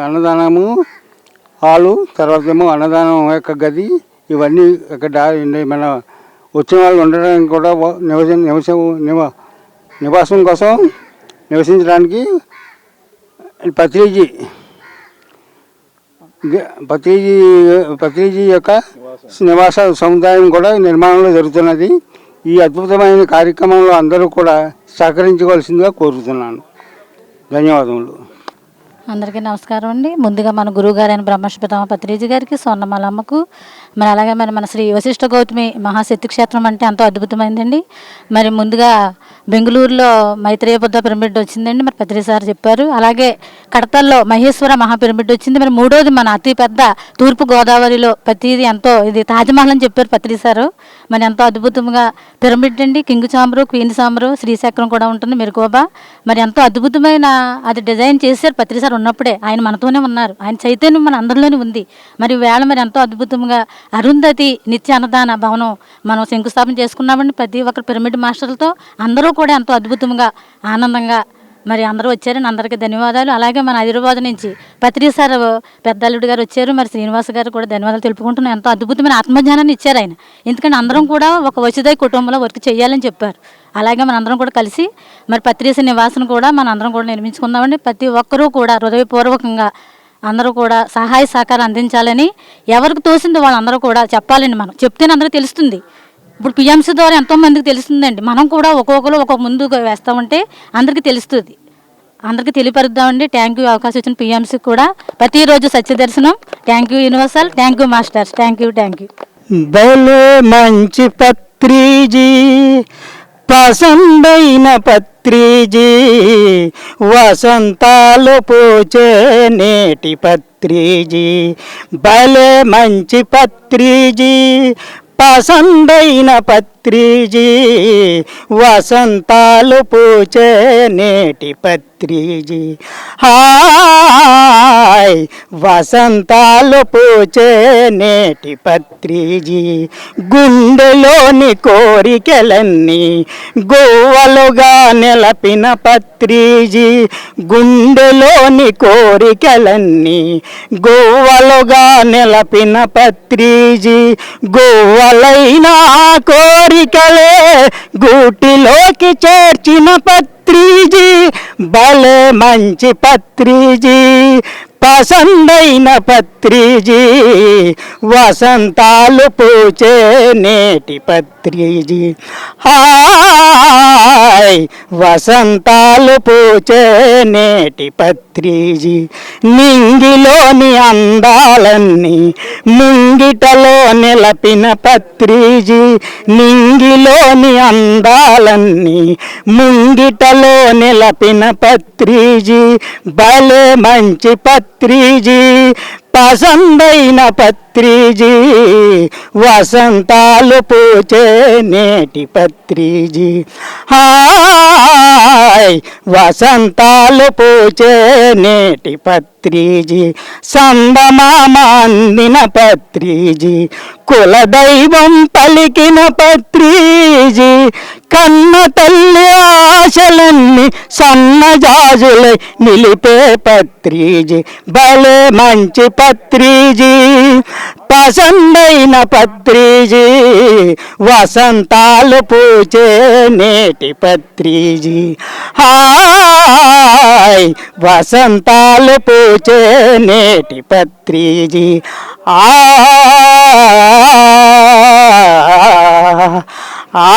అన్నదానము హాలు, తర్వాత ఏమో అన్నదానం యొక్క గది, ఇవన్నీ ఇక్కడ మన వచ్చిన వాళ్ళు ఉండడానికి కూడా నివాసం కోసం నివసించడానికి పత్రిజీ యొక్క నివాస సముదాయం కూడా నిర్మాణంలో జరుగుతున్నది. ఈ అద్భుతమైన కార్యక్రమంలో అందరూ కూడా సహకరించవలసిందిగా కోరుతున్నాను. ధన్యవాదములు. అందరికీ నమస్కారం అండి. ముందుగా మన గురువుగారైన బ్రహ్మర్షి పితామహ పత్రిజీ గారికి, స్వర్ణమాలమ్మకు, మరి అలాగే మన శ్రీ వశిష్ఠ గౌతమి మహాశక్తి క్షేత్రం అంటే ఎంతో అద్భుతమైందండి. మరి ముందుగా బెంగళూరులో మైత్రేయ బుద్ధ పిరమిడ్ వచ్చిందండి, మరి పత్రి సార్ చెప్పారు. అలాగే కడతల్లో మహేశ్వర మహాపిరమిడ్ వచ్చింది. మరి మూడోది మన అతి పెద్ద తూర్పు గోదావరిలో ప్రతిది ఎంతో, ఇది తాజ్మహల్ అని చెప్పారు పత్రి సారు. మరి ఎంతో అద్భుతంగా పిరమిడ్ అండి, కింగ్ చాంబరు, క్వీన్ చాంబరు, శ్రీచక్రం కూడా ఉంటుంది, మెరుకోబా. మరి ఎంతో అద్భుతమైన అది డిజైన్ చేశారు పత్రి సార్ ఉన్నప్పుడే. ఆయన మనతోనే ఉన్నారు, ఆయన చైతన్యం మన అందరిలోనే ఉంది. మరి వేళ మరి ఎంతో అద్భుతంగా అరుంధతి నిత్య అన్నదాన భవనం మనం శంకుస్థాపన చేసుకున్నామండి. ప్రతి ఒక్కరు పిరమిడ్ మాస్టర్లతో అందరూ కూడా ఎంతో అద్భుతంగా ఆనందంగా మరి అందరూ వచ్చారని అందరికీ ధన్యవాదాలు. అలాగే మన హైదరాబాద్ నుంచి పత్రి సార్ పెద్దల్లుడు గారు వచ్చారు, మరి శ్రీనివాస్ గారు కూడా ధన్యవాదాలు తెలుపుకుంటున్నాం. ఎంతో అద్భుతమైన ఆత్మజ్ఞానాన్ని ఇచ్చారు ఆయన. ఎందుకంటే అందరం కూడా ఒక వసుదై కుటుంబంలో వర్క్ చేయాలని చెప్పారు. అలాగే మన అందరం కూడా కలిసి మరి పత్రిస నివాసం కూడా మన అందరం కూడా నిర్మించుకుందామండి. ప్రతి ఒక్కరూ కూడా హృదయపూర్వకంగా అందరూ కూడా సహాయ సహకారం అందించాలని, ఎవరికి తోసిందో వాళ్ళందరూ కూడా చెప్పాలండి. మనం చెప్తేనే అందరికీ తెలుస్తుంది. ఇప్పుడు పిఎంసీ ద్వారా ఎంతోమందికి తెలుస్తుందండి. మనం కూడా ఒక్కొక్కరు ఒక్కొక్క ముందుకు వేస్తామంటే అందరికీ తెలుస్తుంది, అందరికీ తెలియపరుద్దామండి. థ్యాంక్ యూ అవకాశం ఇచ్చిన పిఎంసీకి కూడా. ప్రతిరోజు సత్యదర్శనం. Thank you universal, thank you masters, thank you. భలే మంచి పత్రిజీ, పసందైన పత్రిజీ, వసంతాలు పూచే నేటి పత్రిజీ. భలే మంచి పత్రిజీ, పసందైన పత్రిజీ, వసంతాలు పూచే నేటి పత్రిజీ. హాయ్ వసంతాలు పూచే నేటి పత్రిజీ. గుండెలోని కోరికలన్నీ గోవలుగా నిలపిన పత్రిజీ. గుండెలోని కోరికలన్నీ గోవలుగా నిలపిన పత్రిజీ. గోవలైన కోరికలే గూటిలోకి చేర్చిన పత్రిజీ. భలే మంచి పత్రిజీ, పసందైన పత్రిజీ, వసంతాలు పూచే నేటి పత్రిజీ. హాయ్ వసంతాలు పూచే నేటి పత్రిజీ. నింగిలోని అందాలన్నీ ముంగిటలో నిలపిన పత్రిజీ. నింగిలోని అందాలన్నీ ముంగిటలో నిలపిన పత్రిజీ. భలే మంచి పత్రిజీ, పసందైన పత్రిజీ, వసంతాలు పూచే నేటి పత్రిజీ. హాయ్ వసంతాలు పూచే నేటి పత్రిజీ. సందమామ అందిన పత్రిజీ, కులదైవం పలికిన పత్రిజీ. కన్న తల్లి ఆశలన్నీ సన్నజాజులై నిలిపే పత్రిజీ. భలే మంచి పత్రిజీ, పసందైన పత్రిజీ, వసంతాలు పూచే నేటి పత్రిజీ. హాయ్ వసంతాలు పూచే నేటి పత్రిజీ. ఆ